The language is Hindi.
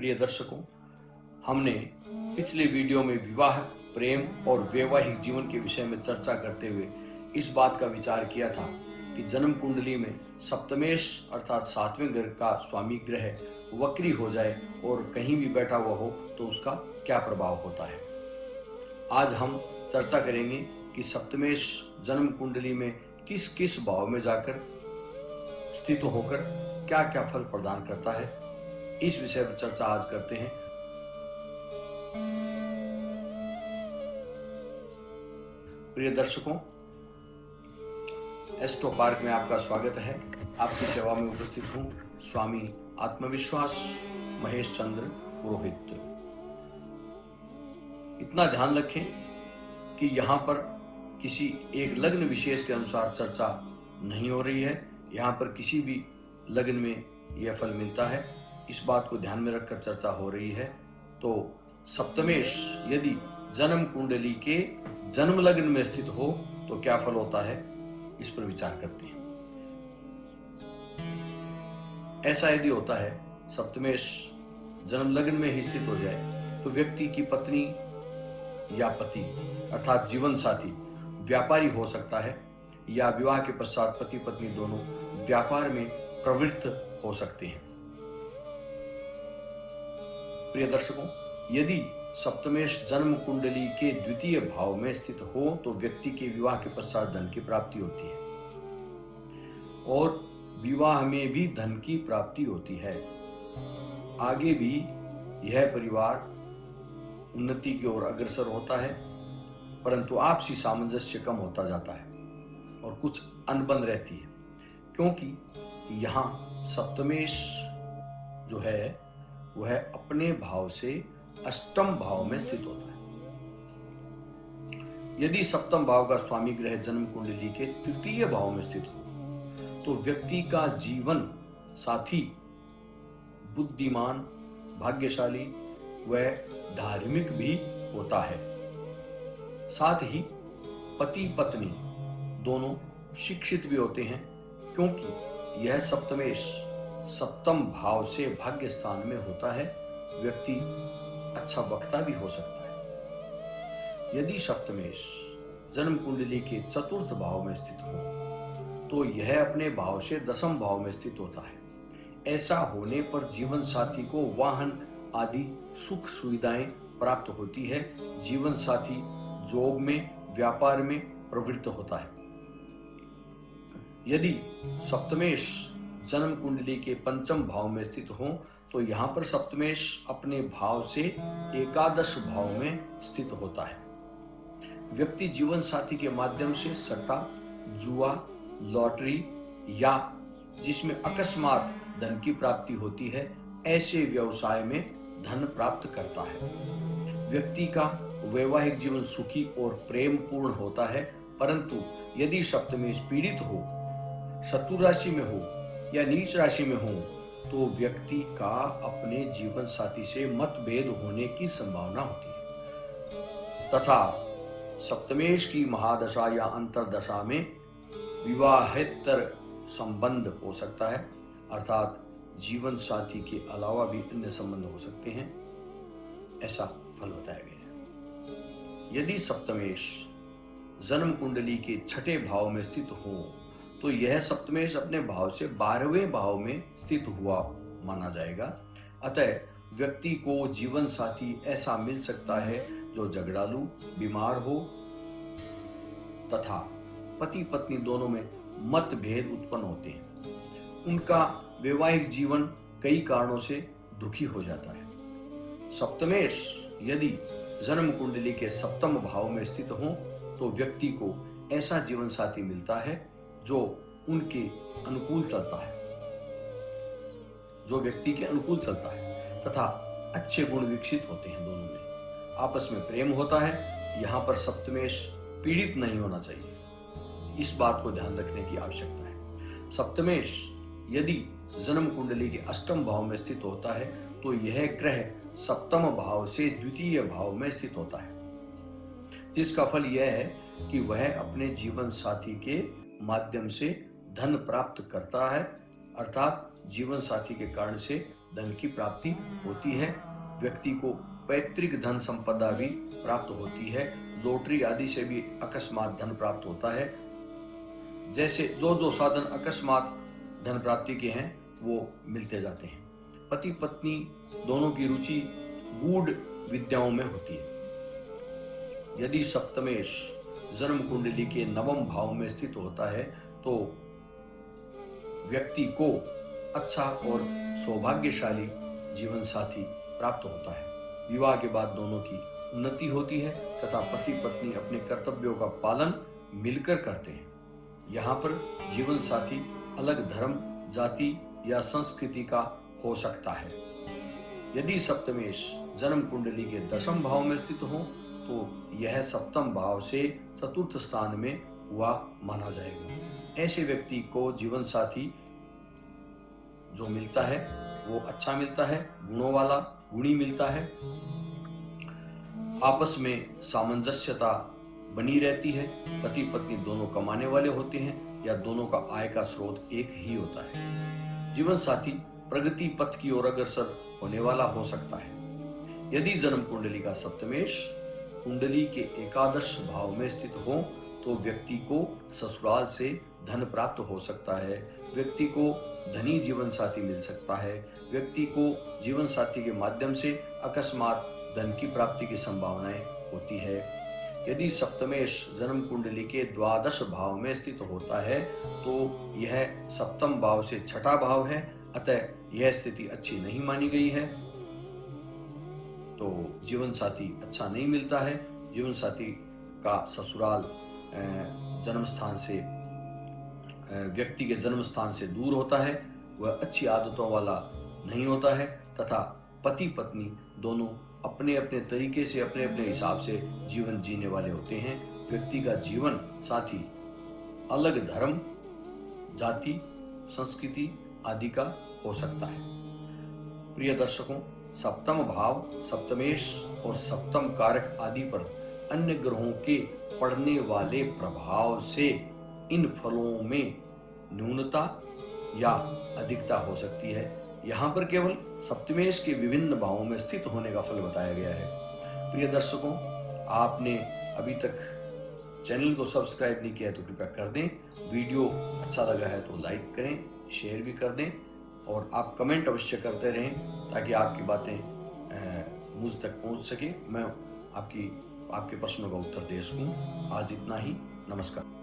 प्रिय दर्शकों, हमने पिछले वीडियो में विवाह, प्रेम और वैवाहिक जीवन के विषय में चर्चा करते हुए इस बात का विचार किया था कि जन्म कुंडली में सप्तमेश अर्थात 7वें घर का स्वामी ग्रह वक्री हो जाए और कहीं भी बैठा हुआ हो तो उसका क्या प्रभाव होता है। आज हम चर्चा करेंगे कि सप्तमेश जन्म कुंडली में किस किस भाव में जाकर स्थित होकर क्या क्या फल प्रदान करता है। इस विषय पर चर्चा आज करते हैं। प्रिय दर्शकों, एस्ट्रो पार्क में आपका स्वागत है। आपकी सेवा में उपस्थित हूं स्वामी आत्मविश्वास महेश चंद्र पुरोहित। इतना ध्यान रखें कि यहाँ पर किसी एक लग्न विशेष के अनुसार चर्चा नहीं हो रही है। यहाँ पर किसी भी लग्न में यह फल मिलता है, इस बात को ध्यान में रखकर चर्चा हो रही है। तो सप्तमेश यदि जन्म कुंडली के जन्म लग्न में स्थित हो तो क्या फल होता है, इस पर विचार करते हैं। ऐसा यदि होता है, सप्तमेश जन्म लग्न में ही स्थित हो जाए तो व्यक्ति की पत्नी या पति अर्थात जीवन साथी व्यापारी हो सकता है या विवाह के पश्चात पति पत्नी दोनों व्यापार में प्रवृत्त हो सकते हैं। प्रिय दर्शकों, यदि सप्तमेश जन्म कुंडली के द्वितीय भाव में स्थित हो तो व्यक्ति के विवाह के पश्चात धन की प्राप्ति होती है और विवाह में भी धन की प्राप्ति होती है। आगे भी यह परिवार उन्नति की ओर अग्रसर होता है, परंतु आपसी सामंजस्य कम होता जाता है और कुछ अनबन रहती है, क्योंकि यहाँ सप्तमेश जो है वह अपने भाव से अष्टम भाव में स्थित होता है। यदि सप्तम भाव का स्वामी ग्रह जन्म कुंडली के तृतीय भाव में स्थित हो तो व्यक्ति का जीवन साथी बुद्धिमान, भाग्यशाली व धार्मिक भी होता है। साथ ही पति पत्नी दोनों शिक्षित भी होते हैं, क्योंकि यह सप्तमेश सप्तम भाव से भाग्य स्थान में होता है। व्यक्ति अच्छा वक्ता भी हो सकता है। यदि सप्तमेश जन्म कुंडली के चतुर्थ भाव में स्थित हो तो यह अपने भाव से दसम भाव में स्थित होता है। ऐसा होने पर जीवन साथी को वाहन आदि सुख सुविधाएं प्राप्त होती है। जीवन साथी जॉब में, व्यापार में प्रवृत्त होता है। यदि सप्तमेश जन्म कुंडली के पंचम भाव में स्थित हो तो यहाँ पर सप्तमेश अपने भाव से एकादश भाव में स्थित होता है। व्यक्ति जीवन साथी के माध्यम से सट्टा, जुआ, लॉटरी या जिसमें अकस्मात धन की प्राप्ति होती है, ऐसे व्यवसाय में धन प्राप्त करता है। व्यक्ति का वैवाहिक जीवन सुखी और प्रेम पूर्ण होता है, परंतु यदि सप्तमेश पीड़ित हो, शत्रु राशि में हो या नीच राशि में हो तो व्यक्ति का अपने जीवन साथी से मतभेद होने की संभावना होती है तथा सप्तमेश की महादशा या अंतरदशा में विवाहेतर संबंध हो सकता है, अर्थात जीवन साथी के अलावा भी अन्य संबंध हो सकते हैं। ऐसा फल बताया गया है। यदि सप्तमेश जन्म कुंडली के छठे भाव में स्थित हो तो यह सप्तमेश अपने भाव से 12वें भाव में स्थित हुआ माना जाएगा। अतः व्यक्ति को जीवन साथी ऐसा मिल सकता है जो झगड़ालू, बीमार हो तथा पति पत्नी दोनों में मतभेद उत्पन्न होते हैं। उनका वैवाहिक जीवन कई कारणों से दुखी हो जाता है। सप्तमेश यदि जन्म कुंडली के सप्तम भाव में स्थित हो तो व्यक्ति को ऐसा जीवन साथी मिलता है जो उनके अनुकूल चलता है, जो व्यक्ति के अनुकूल चलता है तथा अच्छे गुण विकसित होते हैं। दोनों में आपस में प्रेम होता है। यहाँ पर सप्तमेश पीड़ित नहीं होना चाहिए, इस बात को ध्यान रखने की आवश्यकता है। सप्तमेश यदि जन्म कुंडली के अष्टम भाव में स्थित होता है तो यह ग्रह सप्तम भाव से द्वितीय भाव में स्थित होता है, जिसका फल यह है कि वह अपने जीवन साथी के माध्यम से धन प्राप्त करता है, अर्थात जीवन साथी के कारण से धन की प्राप्ति होती है। व्यक्ति को पैतृक धन संपदा भी प्राप्त होती है। लॉटरी आदि से भी अकस्मात धन प्राप्त होता है। जैसे जो साधन अकस्मात धन प्राप्ति के हैं वो मिलते जाते हैं। पति पत्नी दोनों की रुचि गूढ़ विद्याओं में होती है। यदि सप्तमेश जन्म कुंडली के नवम भाव में स्थित होता है तो व्यक्ति को अच्छा और सौभाग्यशाली जीवन साथी प्राप्त होता है। विवाह के बाद दोनों की उन्नति होती है तथा पति पत्नी अपने कर्तव्यों का पालन मिलकर करते हैं। यहाँ पर जीवन साथी अलग धर्म, जाति या संस्कृति का हो सकता है। यदि सप्तमेश जन्म कुंडली के दशम भाव में स्थित हो तो यह सप्तम भाव से चतुर्थ स्थान में हुआ माना जाएगा। ऐसे व्यक्ति को जीवन साथी जो मिलता है वो अच्छा मिलता है, गुणों वाला, गुणी मिलता है। आपस में सामंजस्यता बनी रहती है। पति पत्नी दोनों कमाने वाले होते हैं या दोनों का आय का स्रोत एक ही होता है। जीवन साथी प्रगति पथ की ओर अग्रसर होने वाला हो सकता है। यदि जन्म कुंडली का सप्तमेश कुंडली के एकादश भाव में स्थित हो तो व्यक्ति को ससुराल से धन प्राप्त हो सकता है। व्यक्ति को धनी जीवन साथी मिल सकता है। व्यक्ति को जीवन साथी के माध्यम से अकस्मात धन की प्राप्ति की संभावनाएं होती है। यदि सप्तमेश जन्म कुंडली के द्वादश भाव में स्थित होता है तो यह सप्तम भाव से छठा भाव है, अतः यह स्थिति अच्छी नहीं मानी गई है। तो जीवन साथी अच्छा नहीं मिलता है। जीवन साथी का ससुराल जन्म स्थान से व्यक्ति के जन्म स्थान से दूर होता है। वह अच्छी आदतों वाला नहीं होता है तथा पति पत्नी दोनों अपने अपने तरीके से अपने अपने हिसाब से जीवन जीने वाले होते हैं। व्यक्ति का जीवन साथी अलग धर्म, जाति, संस्कृति आदि का हो सकता है। प्रिय दर्शकों, सप्तम भाव, सप्तमेश और सप्तम कारक आदि पर अन्य ग्रहों के पड़ने वाले प्रभाव से इन फलों में न्यूनता या अधिकता हो सकती है। यहाँ पर केवल सप्तमेश के विभिन्न भावों में स्थित होने का फल बताया गया है। प्रिय दर्शकों, आपने अभी तक चैनल को सब्सक्राइब नहीं किया है तो कृपया कर दें। वीडियो अच्छा लगा है तो लाइक करें, शेयर भी कर दें और आप कमेंट अवश्य करते रहें ताकि आपकी बातें मुझ तक पहुंच सके, मैं आपके प्रश्नों का उत्तर दे सकूं। आज इतना ही। नमस्कार।